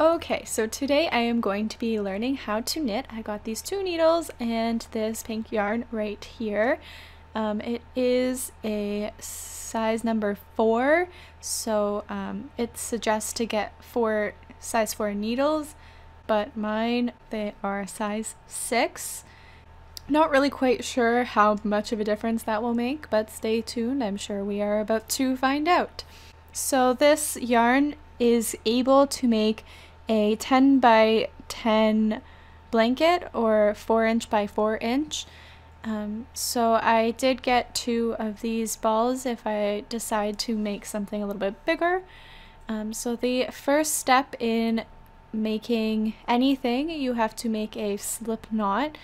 Okay, so today I am going to be learning how to knit. I got these 2 needles and this pink yarn right here. It is a size number 4, so it suggests to get size 4 needles, but mine, they are size 6. Not really quite sure how much of a difference that will make, but stay tuned. I'm sure we are about to find out. So this yarn is able to make a 10 by 10 blanket or 4" by 4". So I did get 2 of these balls if I decide to make something a little bit bigger. So the first step in making anything, you have to make a slip knot,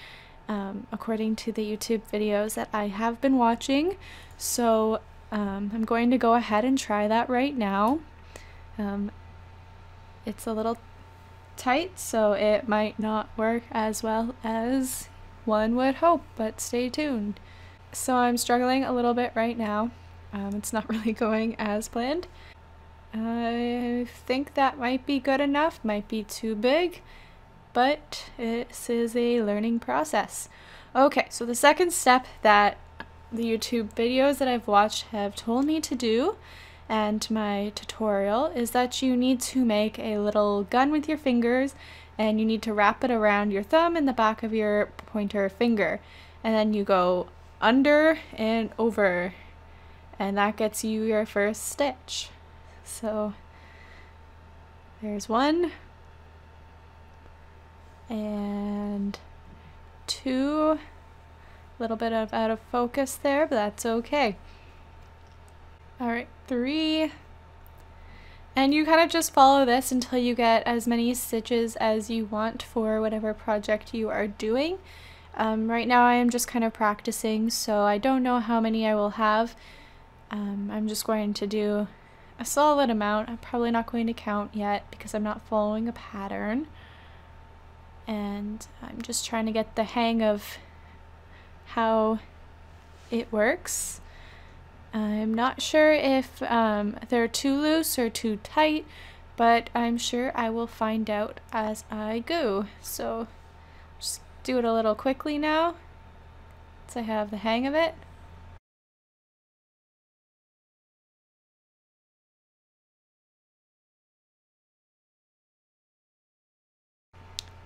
according to the YouTube videos that I have been watching. So I'm going to go ahead and try that right now. It's a little tight, so it might not work as well as one would hope, but stay tuned. So I'm struggling a little bit right now. It's not really going as planned. I think that might be good enough, might be too big, but this is a learning process. Okay, so the second step that the YouTube videos that I've watched have told me to do, and my tutorial, is that you need to make a little gun with your fingers, and you need to wrap it around your thumb and the back of your pointer finger, and then you go under and over, and that gets you your first stitch. So there's 1 and 2. A little bit of out of focus there, but that's okay. Alright, 3. And you kind of just follow this until you get as many stitches as you want for whatever project you are doing. Right now I am just kind of practicing, so I don't know how many I will have. I'm just going to do a solid amount. I'm probably not going to count yet because I'm not following a pattern. And I'm just trying to get the hang of how it works. I'm not sure if they're too loose or too tight, but I'm sure I will find out as I go. So just do it a little quickly now, so I have the hang of it.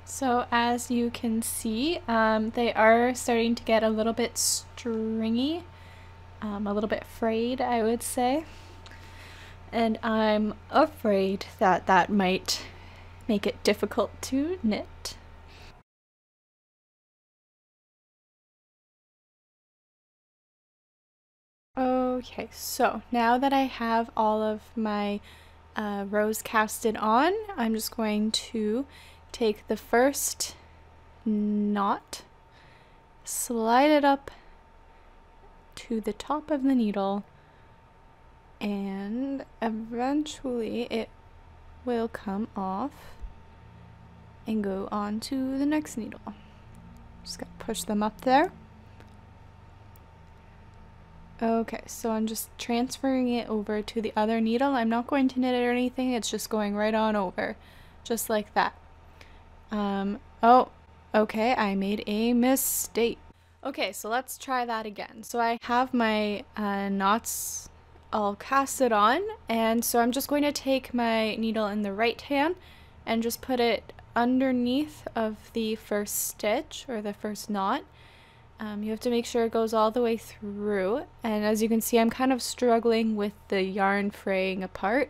So as you can see, they are starting to get a little bit stringy. A little bit frayed, I would say, and I'm afraid that that might make it difficult to knit. Okay, so now that I have all of my rows casted on, I'm just going to take the first knot, slide it up to the top of the needle, and eventually it will come off and go on to the next needle. Just gotta push them up there. Okay, so I'm just transferring it over to the other needle. I'm not going to knit it or anything, it's just going right on over, just like that. Oh, okay, I made a mistake. Okay, so let's try that again. So I have my knots all casted on, and so I'm just going to take my needle in the right hand and just put it underneath of the first stitch or the first knot. You have to make sure it goes all the way through, and as you can see I'm kind of struggling with the yarn fraying apart,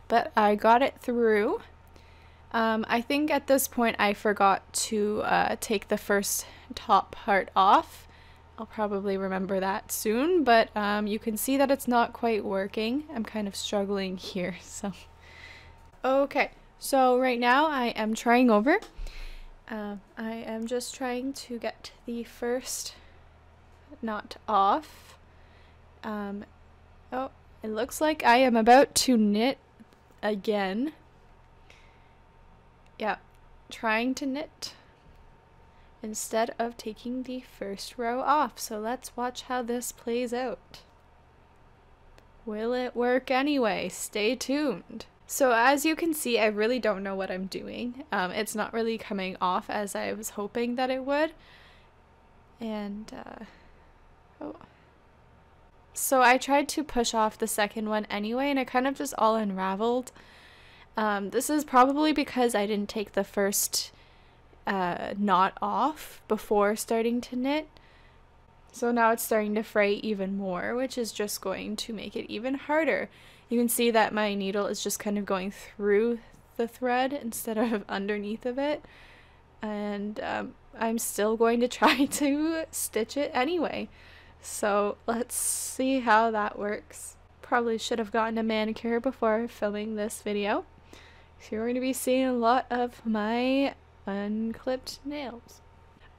but I got it through. I think at this point I forgot to take the first top part off. I'll probably remember that soon, but you can see that it's not quite working. I'm kind of struggling here, so. Okay, so right now I am trying over. I am just trying to get the first knot off. Oh, it looks like I am about to knit again. Yeah, trying to knit instead of taking the first row off. So let's watch how this plays out. Will it work anyway? Stay tuned. So as you can see, I really don't know what I'm doing. It's not really coming off as I was hoping that it would. And, oh. So I tried to push off the second one anyway, and it kind of just all unraveled. This is probably because I didn't take the first knot off before starting to knit. So now it's starting to fray even more, which is just going to make it even harder. You can see that my needle is just kind of going through the thread instead of underneath of it. And I'm still going to try to stitch it anyway. So let's see how that works. Probably should have gotten a manicure before filming this video. So you're going to be seeing a lot of my unclipped nails.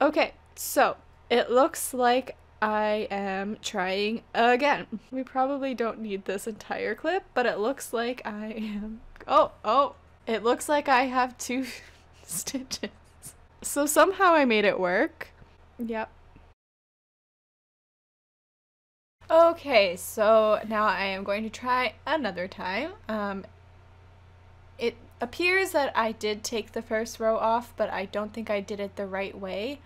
Okay, so it looks like I am trying again. We probably don't need this entire clip, but it looks like I am... Oh, it looks like I have 2 stitches. So somehow I made it work. Yep. Okay, so now I am going to try another time. It appears that I did take the first row off, but I don't think I did it the right way.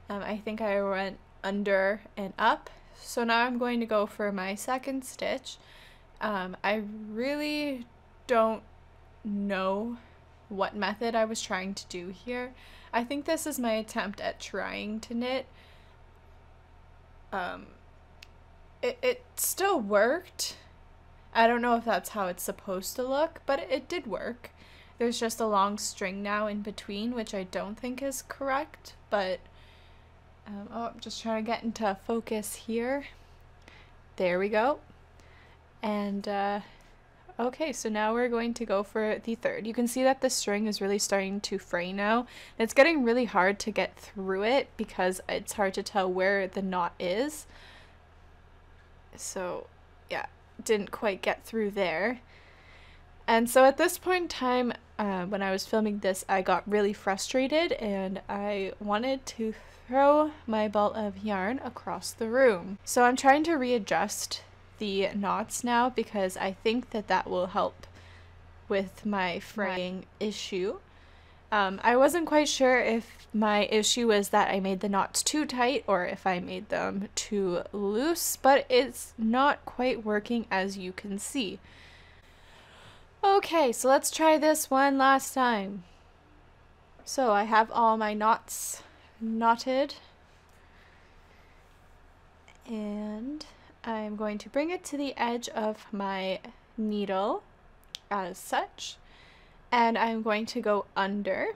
I think I went under and up. So now I'm going to go for my second stitch. I really don't know what method I was trying to do here. I think this is my attempt at trying to knit. It still worked. I don't know if that's how it's supposed to look, but it did work. There's just a long string now in between, which I don't think is correct, but oh, I'm just trying to get into focus here. There we go. And okay, so now we're going to go for the third. You can see that the string is really starting to fray now. It's getting really hard to get through it because it's hard to tell where the knot is. So yeah, didn't quite get through there. And so at this point in time, when I was filming this, I got really frustrated and I wanted to throw my ball of yarn across the room. So I'm trying to readjust the knots now because I think that that will help with my fraying issue. I wasn't quite sure if my issue was that I made the knots too tight or if I made them too loose, but it's not quite working as you can see. Okay, so let's try this one last time. So I have all my knots knotted and I'm going to bring it to the edge of my needle as such, and I'm going to go under,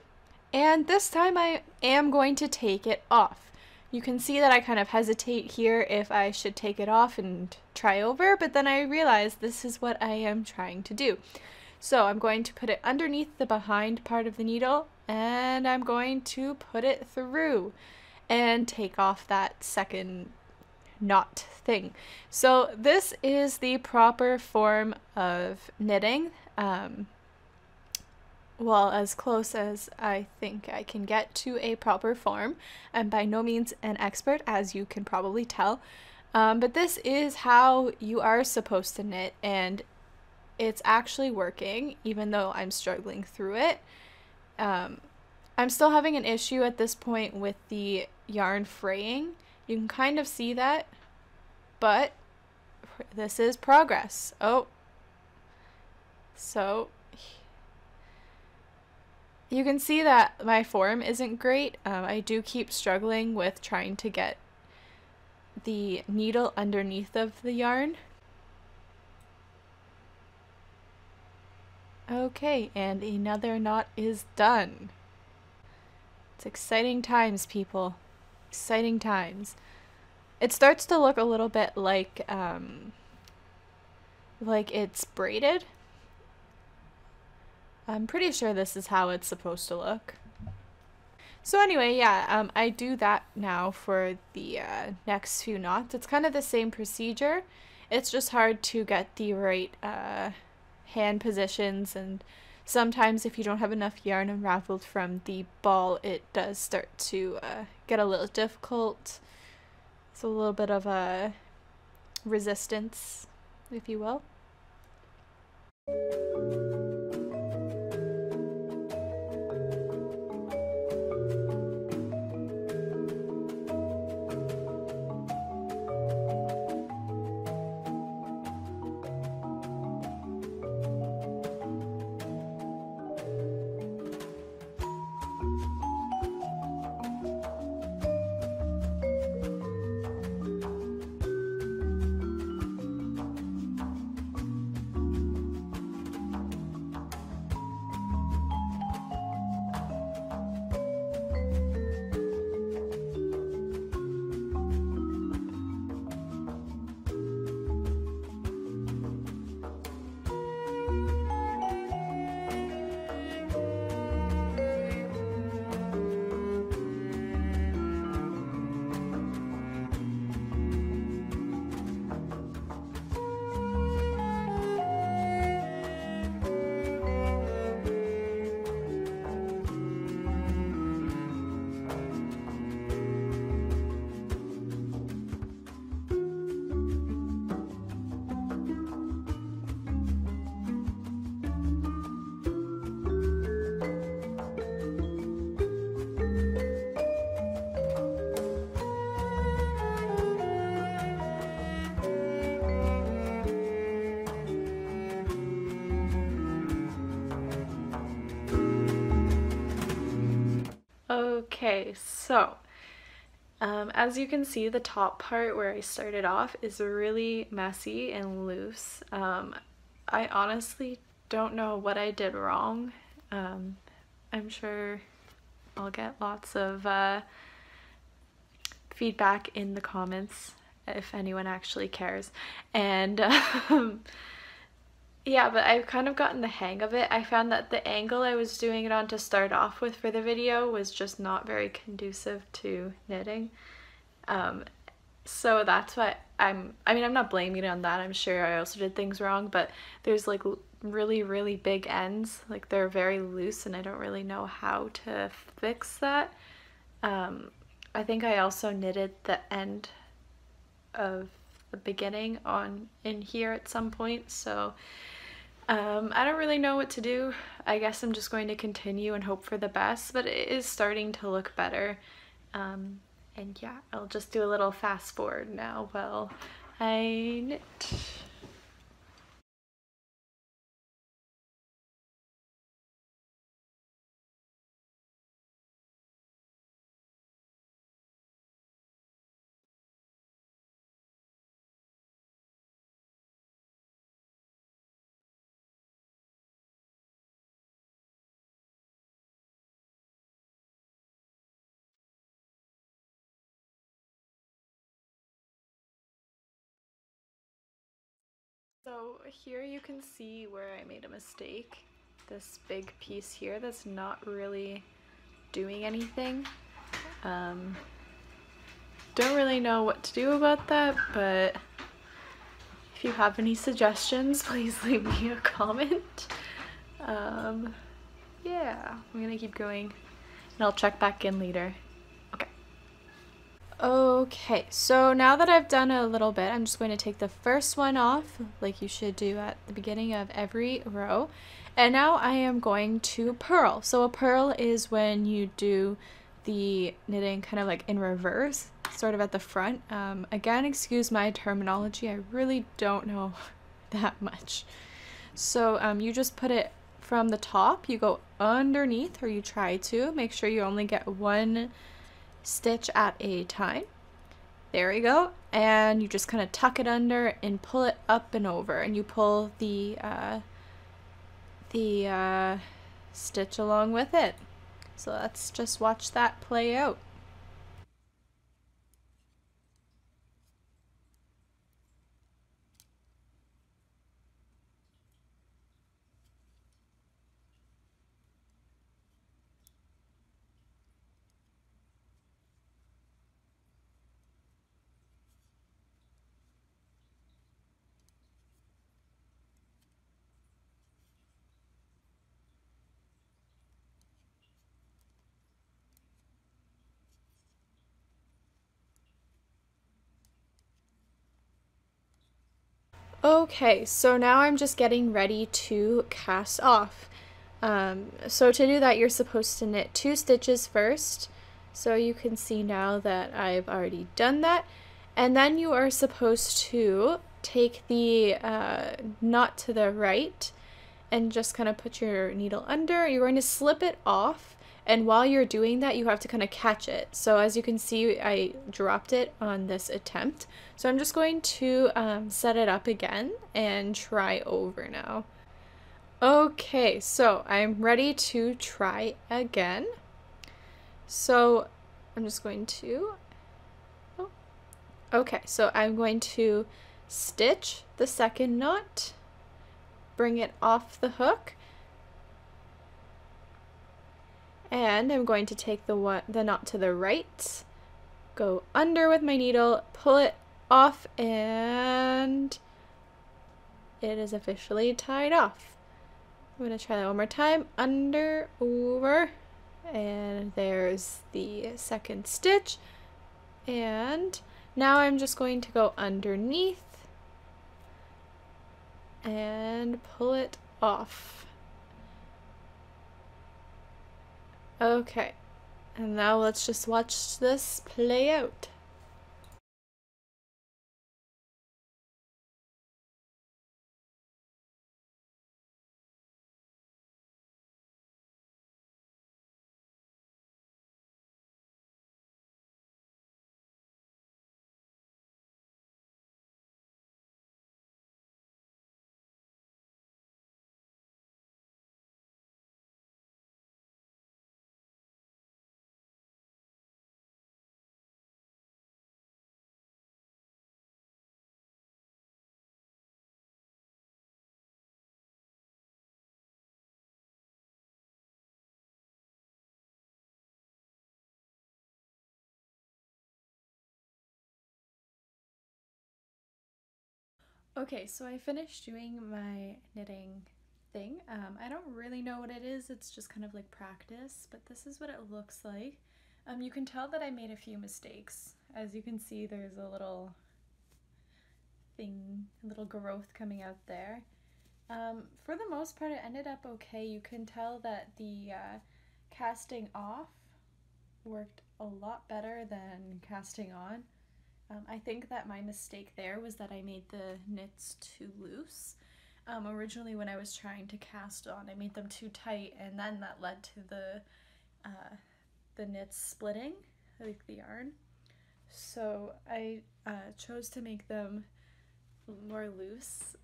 and this time I am going to take it off. You can see that I kind of hesitate here if I should take it off and try over, but then I realize this is what I am trying to do. So I'm going to put it underneath the behind part of the needle and I'm going to put it through and take off that second knot thing. So this is the proper form of knitting. Well, as close as I think I can get to a proper form. I'm by no means an expert, as you can probably tell, but this is how you are supposed to knit, and it's actually working, even though I'm struggling through it. I'm still having an issue at this point with the yarn fraying. You can kind of see that, but this is progress. Oh, so you can see that my form isn't great. I do keep struggling with trying to get the needle underneath of the yarn. Okay, and another knot is done. It's exciting times, people. Exciting times. It starts to look a little bit like it's braided. I'm pretty sure this is how it's supposed to look. So anyway, yeah, I do that now for the next few knots. It's kind of the same procedure. It's just hard to get the right hand positions, and sometimes if you don't have enough yarn unraveled from the ball, it does start to get a little difficult. It's a little bit of a resistance, if you will. Okay, so as you can see, the top part where I started off is really messy and loose. I honestly don't know what I did wrong. I'm sure I'll get lots of feedback in the comments if anyone actually cares. And yeah, but I've kind of gotten the hang of it. I found that the angle I was doing it on to start off with for the video was just not very conducive to knitting. So that's what I mean, I'm not blaming it on that. I'm sure I also did things wrong, but there's like really, really big ends. Like they're very loose and I don't really know how to fix that. I think I also knitted the end of the beginning on in here at some point, so I don't really know what to do. I guess I'm just going to continue and hope for the best, but it is starting to look better. And yeah, I'll just do a little fast forward now while I knit. So here you can see where I made a mistake. This big piece here that's not really doing anything. Don't really know what to do about that, but if you have any suggestions, please leave me a comment. Yeah, I'm gonna keep going and I'll check back in later. Okay. Okay, so now that I've done a little bit, I'm just going to take the first one off, like you should do at the beginning of every row. And now I am going to purl. So a purl is when you do the knitting kind of like in reverse, sort of at the front. Again, excuse my terminology, I really don't know that much. So you just put it from the top, you go underneath, or you try to. Make sure you only get one stitch at a time. There you go. And you just kind of tuck it under and pull it up and over, and you pull the stitch along with it. So let's just watch that play out. Okay, so now I'm just getting ready to cast off. So to do that, you're supposed to knit 2 stitches first. So you can see now that I've already done that. And then you are supposed to take the knot to the right and just kind of put your needle under. You're going to slip it off, and while you're doing that you have to kind of catch it. So as you can see, I dropped it on this attempt. So I'm just going to set it up again and try over now. Okay, so I'm ready to try again. So I'm just going to, okay, so I'm going to stitch the second knot, bring it off the hook, and I'm going to take the knot to the right, go under with my needle, pull it off, and it is officially tied off. I'm going to try that one more time. Under, over, and there's the second stitch. And now I'm just going to go underneath and pull it off. Okay, and now let's just watch this play out. Okay, so I finished doing my knitting thing. I don't really know what it is, it's just kind of like practice, but this is what it looks like. You can tell that I made a few mistakes. As you can see, there's a little thing, a little growth coming out there. For the most part, it ended up okay. You can tell that the casting off worked a lot better than casting on. I think that my mistake there was that I made the knits too loose. Originally, when I was trying to cast on, I made them too tight, and then that led to the knits splitting, like the yarn. So I chose to make them more loose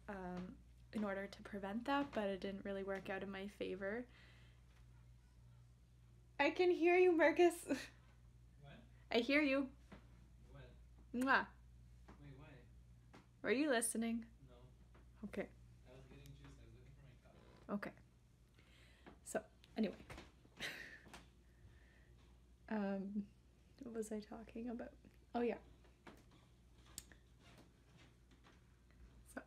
in order to prevent that, but it didn't really work out in my favor. I can hear you, Marcus. What? I hear you. What? Mwah. Wait, why? Are you listening? No. Okay. I was getting juice. I was looking for my cup. Okay. So, anyway. What was I talking about? Oh, yeah. So,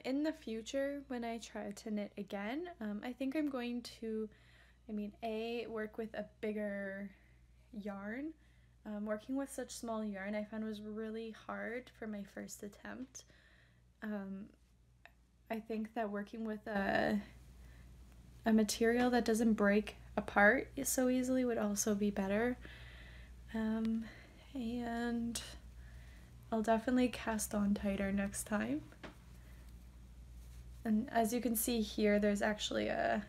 in the future, when I try to knit again, I think I'm going to, work with a bigger yarn. Working with such small yarn I found was really hard for my first attempt. I think that working with a material that doesn't break apart so easily would also be better. And I'll definitely cast on tighter next time. And as you can see here, there's actually a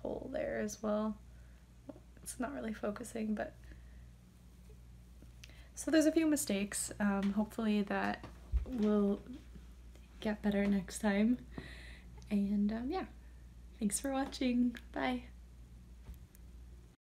hole there as well. It's not really focusing, but so there's a few mistakes. Hopefully that will get better next time. And yeah, thanks for watching. Bye.